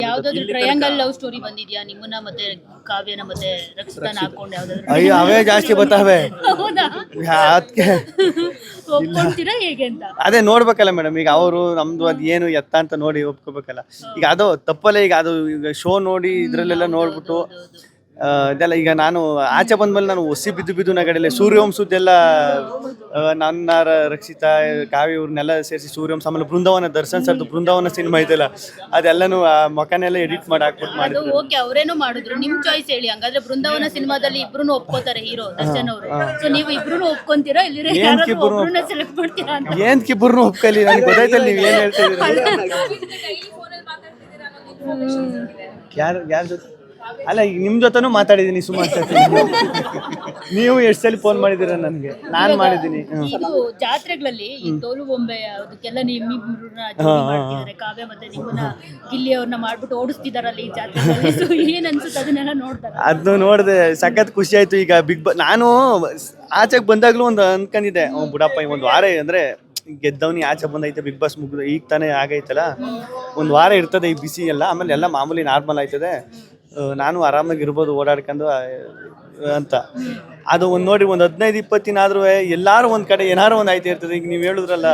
ಯಾವ್ದಾದ್ರು triangle love story ಬಂದಿದ್ಯಾ ನಿಮ್ಮನ್ನ ಮತ್ತೆ ಕಾವ್ಯನ ಮತ್ತೆ ರಕ್ಷಿತಾನ ಹಾಕೊಂಡು ಯಾವ್ದಾದ್ರು? ಅಯ್ಯೋ ಅವೇ ಜಾಸ್ತಿ ಬರ್ತಾವೆ. ಹೌದಾ? ಅದಕ್ಕೆ ಒಪ್ಕೊಂತೀರಾ ಹೇಗೆ ಅಂತ? ಅದೇ ನೋಡ್ಬೇಕಲ್ಲ ಮೇಡಮ್, ಈಗ ಅವರು ನಮ್ದು ಅದ್ ಏನು ಎತ್ತ ಅಂತ ನೋಡಿ ಒಪ್ಕೋಬೇಕಲ್ಲ. ಈಗ ಅದು ತಪ್ಪಲ್ಲೇ, ಈಗ ಅದು ಈಗ ಶೋ ನೋಡಿ ಇದ್ರಲ್ಲೆಲ್ಲ ನೋಡ್ಬಿಟ್ಟು ಇದೆಲ್ಲ. ಈಗ ನಾನು ಆಚೆ ಬಂದ್ಮೇಲೆ ನಾನು ಒಸಿ ಬಿದ್ದು ನಗಡೆಲೆ ಸೂರ್ಯವಂಶದ್ದೆಲ್ಲ ನನ್ನ ರಕ್ಷಿತಾ ಕಾವ್ಯ ಇವ್ರನ್ನೆಲ್ಲ ಸೇರಿಸಿ ಸೂರ್ಯವಂಶ, ಆಮೇಲೆ ಬೃಂದಾವನ ದರ್ಶನ್ ಸರ್ದು ಬೃಂದಾವನ ಸಿನಿಮಾ ಇದೆಯಲ್ಲ, ಅದೆಲ್ಲನೂ ಆ ಮಕನೆಲ್ಲ ಎಡಿಟ್ ಮಾಡಿ ಹಾಕ್ಬಿಟ್ಟು ಅದು ಮಾಡಿದ್ರು. ಓಕೆ, ಅವರೇನೋ ಮಾಡಿದ್ರು. ನಿಮ್ ಚಾಯ್ಸ್ ಹೇಳಿ. ಹಂಗಾದ್ರೆ ಬೃಂದಾವನ ಸಿನಿಮಾದಲ್ಲಿ ಇಬ್ರು ಒಪ್ಕೋತಾರೆ, ಹೀರೋ ದರ್ಶನ್ ಅವರು. ಸೊ ನೀವು ಇಬ್ರು ಒಪ್ಕೊಂತೀರಾ, ಇಲ್ಲಿರೋ ಯಾರಾದ್ರೂ ಒಬ್ರನ್ನ ಸೆಲೆಕ್ಟ್ ಮಾಡ್ತೀರಾ ಅಂತ? ಏನ್ ಕಿಬ್ಬರ್ನು ಒಪ್ಕಲಿ, ನನಗೆ ಗೊತ್ತಾಯ್ತಲ್ಲ ನೀವು ಏನ್ ಹೇಳ್ತಾ ಯಾರ ಜೊತೆ ಅಲ್ಲ, ಈಗ ನಿಮ್ ಜೊತೆನೂ ಮಾತಾಡಿದೀನಿ ಸುಮಾರು ಸತಿ. ನೀವು ಎಷ್ಟು ಸಲ ಫೋನ್ ಮಾಡಿದೀರ ನನಗೆ? ನಾನ್ ಮಾಡಿದೀನಿ. ಇದು ಜಾತ್ರೆಗಳಲ್ಲಿ ಈ ತೋಲು ಬೊಂಬೆ ಅದಕ್ಕೆಲ್ಲ ನಿಮ್ಮಿಬ್ರನ್ನ ಜೋಡಿ ಮಾಡ್ತಿದ್ದಾರೆ. ಕಾವ್ಯ ಮತ್ತೆ ನಿಮ್ಮನ್ನ ಗಿಲ್ಲಿ ಅವ್ರನ್ನ ಮಾಡ್ಬಿಟ್ಟು ಓಡಿಸ್ತಿದಾರಲ್ಲ ಈ ಜಾತ್ರೆಗಳಲ್ಲಿ. ಸೊ ಏನ್ ಅನ್ಸುತ್ತೆ ಅದನ್ನೆಲ್ಲ ನೋಡ್ತಾರೆ? ಅದು ನೋಡಿದೆ, ಸಖತ್ ಖುಷಿ ಆಯ್ತು. ಈಗ ನಾನು ಆಚೆಗೆ ಬಂದಾಗ್ಲೂ ಒಂದು ಅನ್ಕೊಂಡಿದ್ದೆ, ಬುಡಪ್ಪ ಈ ಒಂದು ವಾರ ಅಂದ್ರೆ ಗೆದ್ದವನಿ ಆಚೆ ಬಂದೈತೆ, ಬಿಗ್ ಬಾಸ್ ಮುಗಿದು ಈಗ ತಾನೇ ಆಗೈತಲ್ಲ, ಒಂದು ವಾರ ಇರ್ತದೆ ಈ ಬಿಸಿ ಎಲ್ಲ, ಆಮೇಲೆ ಎಲ್ಲ ಮಾಮೂಲಿ ನಾರ್ಮಲ್ ಆಯ್ತದೆ, ನಾನು ಆರಾಮಾಗಿ ಇರ್ಬೋದು ಓಡಾಡ್ಕೊಂಡು ಅಂತ. ಅದು ಒಂದು ನೋಡಿ ಒಂದು 15-20 ದಿನ ಆದ್ರೂ ಎಲ್ಲಾರು ಒಂದ್ ಕಡೆ ಏನಾರು ಒಂದು ಆಯ್ತಾ ಇರ್ತದೆ. ಈಗ ನೀವು ಹೇಳಿದ್ರಲ್ಲ,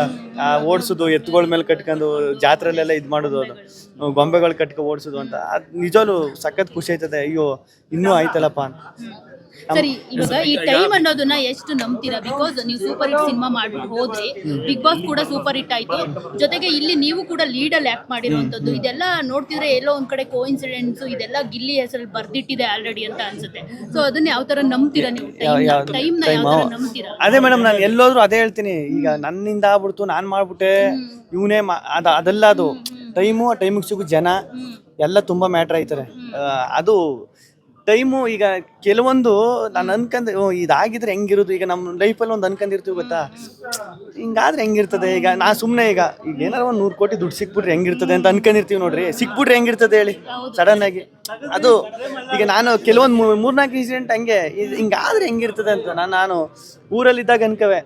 ಓಡಿಸೋದು ಎತ್ತುಗಳ ಮೇಲೆ ಕಟ್ಕೊಂಡು ಜಾತ್ರೆಲೆಲ್ಲ ಇದು ಮಾಡೋದು, ಅದು ಗೊಂಬೆಗಳು ಕಟ್ಕೊಂಡು ಓಡಿಸೋದು ಅಂತ, ಅದು ನಿಜವೂ ಸಖತ್ ಖುಷಿ ಆಯ್ತದೆ. ಅಯ್ಯೋ ಇನ್ನೂ ಆಯ್ತಲ್ಲಪ್ಪ ಅಂತ. ಸರಿ, ಇವಾಗ ಈ ಟೈಮ್ ಅನ್ನೋದನ್ನ ಎಷ್ಟು ನಂಬ್ತೀರಾ? ಬಿಕಾಸ್ ನೀವು ಸೂಪರ್ ಹಿಟ್ ಸಿನಿಮಾ ಮಾಡ್ಬಿಟ್ಟು ಹೋದ್ರಿ, ಬಿಗ್ ಬಾಸ್ ಕೂಡ ಸೂಪರ್ ಹಿಟ್ ಆಯ್ತು, ಜೊತೆಗೆ ಇಲ್ಲಿ ನೀವು ಕೂಡ ಲೀಡ್ ಅಲ್ಲಿ ಆಕ್ಟ್ ಮಾಡಿರುವಂತದ್ದು. ಇದೆಲ್ಲ ನೋಡ್ತಿದ್ರೆ ಎಲ್ಲೋ ಒಂದ್ ಕಡೆ ಕೋಇನ್ಸಿಡೆನ್ಸ್, ಇದೆಲ್ಲ ಗಿಲ್ಲಿ ಹೆಸರಲ್ಲಿ ಬರ್ದಿಟ್ಟಿದೆ ಆಲ್ರೆಡಿ ಅಂತ ಅನ್ಸುತ್ತೆ. ಸೊ ಅದನ್ನ ಯಾವ ತರ ನಂಬ್ತೀರಾ ನೀವು? ಟೈಮ್ ನ ಯಾವ ತರ ನಂಬ್ತೀರಾ? ಅದೇ ಮೇಡಮ್, ನಾನು ಎಲ್ಲೋದ್ರು ಅದೇ ಹೇಳ್ತೀನಿ. ಈಗ ನನ್ನಿಂದ ಆಗ್ಬಿಡ್ತು, ನಾನ್ ಮಾಡ್ಬಿಟ್ಟೆ, ಇವನೇ ಅದೆಲ್ಲ ಅದು ಟೈಮು, ಟೈಮಿಗೆ ಸಿಗು ಜನ ಎಲ್ಲ ತುಂಬಾ ಮ್ಯಾಟ್ರ್ ಆಯ್ತಾರೆ. ಅದು ಟೈಮು. ಈಗ ಕೆಲವೊಂದು ನಾನು ಅನ್ಕೊಂಡೆ, ಇದಾಗಿದ್ರೆ ಹೆಂಗಿರೋದು, ಈಗ ನಮ್ಮ ಲೈಫಲ್ಲಿ ಒಂದು ಅನ್ಕೊಂಡಿರ್ತೀವಿ ಗೊತ್ತಾ, ಹಿಂಗಾದ್ರೆ ಹೆಂಗಿರ್ತದೆ. ಈಗ ನಾ ಸುಮ್ಮನೆ ಈಗ ಏನಾರು ಒಂದು 100 ಕೋಟಿ ದುಡ್ಡು ಸಿಕ್ಬಿಟ್ರೆ ಹೆಂಗಿರ್ತದೆ ಅಂತ ಅನ್ಕೊಂಡಿರ್ತೀವಿ ನೋಡ್ರಿ. ಸಿಕ್ಬಿಟ್ರೆ ಹೆಂಗಿರ್ತದೆ ಹೇಳಿ ಸಡನ್ ಆಗಿ. ಅದು ಈಗ ನಾನು ಕೆಲವೊಂದು 3-4 ಇನ್ಸಿಡೆಂಟ್ ಹಂಗೆ, ಹಿಂಗಾದ್ರೆ ಹೆಂಗಿರ್ತದೆ ಅಂತ ನಾನು ಊರಲ್ಲಿದ್ದಾಗ ಅನ್ಕವೆ.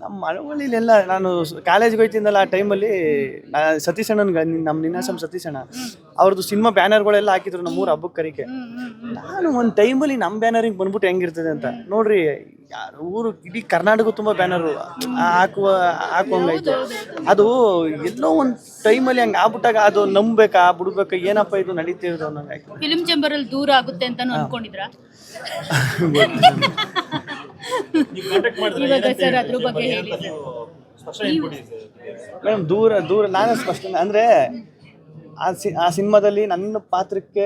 ನಮ್ಮ ಮಳವಳ್ಳಿಲೆಲ್ಲ ನಾನು ಕಾಲೇಜ್ಗೆ ಹೋಯ್ತಿದ್ದಲ್ಲ, ಆ ಟೈಮಲ್ಲಿ ಸತೀಶ್ ಅಣ್ಣನ, ನಮ್ಮ ನಿನಾಸಂ ಸತೀಶ್ ಅಣ್ಣ ಅವ್ರದ್ದು ಸಿನಿಮಾ ಬ್ಯಾನರ್ಗಳೆಲ್ಲ ಹಾಕಿದ್ರು ನಮ್ಮೂರು ಹಬ್ಬಕ್ಕೆ ಕರಿಕೆ. ನಾನು ಒಂದು ಟೈಮಲ್ಲಿ ನಮ್ಮ ಬ್ಯಾನರಿಗೆ ಬಂದ್ಬಿಟ್ಟು ಹೆಂಗಿರ್ತದೆ ಅಂತ ನೋಡ್ರಿ. ಯಾರು ಊರು ಇಡೀ ಕರ್ನಾಟಕ ತುಂಬ ಬ್ಯಾನರು ಹಾಕುವಂಗಾಯ್ತು. ಅದು ಎಲ್ಲೋ ಒಂದು ಟೈಮಲ್ಲಿ ಹಂಗೆ ಆಗ್ಬಿಟ್ಟಾಗ ಅದು ನಂಬೇಕಾ ಬಿಡ್ಬೇಕಾ, ಏನಪ್ಪ ಇದು ನಡೀತಿರೋದು ಅನ್ನೋಂಗಾಯ್ತು. ಫಿಲ್ಮ್ ಚೇಂಬರ್ ಅಲ್ಲಿ ದೂರ ಆಗುತ್ತೆ ಅಂತ ಅನ್ಕೊಂಡಿದ್ರಾ? ಇವಾಗ ಸರ್ ಅದ್ರ ಬಗ್ಗೆ ಹೇಳಿ ಮೇಡಮ್. ದೂರ ನಾನು ಸ್ಪಷ್ಟ ಅಂದರೆ ಆ ಸಿನಿಮಾದಲ್ಲಿ ನನ್ನ ಪಾತ್ರಕ್ಕೆ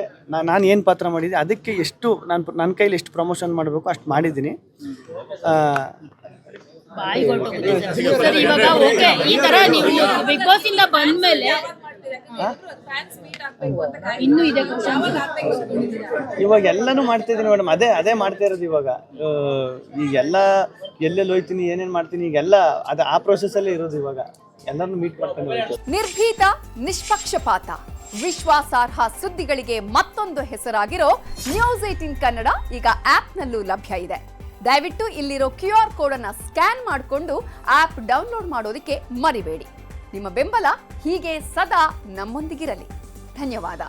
ನಾನು ಏನು ಪಾತ್ರ ಮಾಡಿದ್ದೆ ಅದಕ್ಕೆ ಎಷ್ಟು ನನ್ನ ಕೈಲಿ ಎಷ್ಟು ಪ್ರಮೋಷನ್ ಮಾಡಬೇಕು ಅಷ್ಟು ಮಾಡಿದ್ದೀನಿ. ಸರ್ ಇವಾಗ ಓಕೆ, ಈ ತರ ನೀವು ಬಿಗ್ ಬಾಸ್ ಇಂದ ಬಂದ್ಮೇಲೆ ಇನ್ನೂ ಇದೆ ಇವಾಗ ಎಲ್ಲನೂ ಮಾಡ್ತಿದ್ದೀನಿ ಮೇಡಮ್. ಅದೇ ಮಾಡ್ತಾ ಇರೋದು ಇವಾಗ. ಈಗೆಲ್ಲ ಎಲ್ಲೆಲ್ಲಿ ಹೋಯ್ತೀನಿ, ಏನೇನು ಮಾಡ್ತೀನಿ, ಈಗೆಲ್ಲ ಅದು ಆ ಪ್ರೊಸೆಸ್ಸಲ್ಲೇ ಇರೋದು. ಇವಾಗ ಎಲ್ಲರನ್ನು ಮೀಟ್ ಮಾಡ್ಕೊಂಡು ನಿರ್ಭೀತ, ನಿಷ್ಪಕ್ಷಪಾತ, ವಿಶ್ವಾಸಾರ್ಹ ಸುದ್ದಿಗಳಿಗೆ ಮತ್ತೊಂದು ಹೆಸರಾಗಿರೋ ನ್ಯೂಸ್ 18 ಕನ್ನಡ ಈಗ ಆಪ್ನಲ್ಲೂ ಲಭ್ಯ ಇದೆ. ದಯವಿಟ್ಟು ಇಲ್ಲಿರೋ QR ಕೋಡ್ ಅನ್ನ ಸ್ಕ್ಯಾನ್ ಮಾಡಿಕೊಂಡು ಆಪ್ ಡೌನ್ಲೋಡ್ ಮಾಡೋದಕ್ಕೆ ಮರಿಬೇಡಿ. ನಿಮ್ಮ ಬೆಂಬಲ ಹೀಗೆ ಸದಾ ನಮ್ಮೊಂದಿಗಿರಲಿ. ಧನ್ಯವಾದ.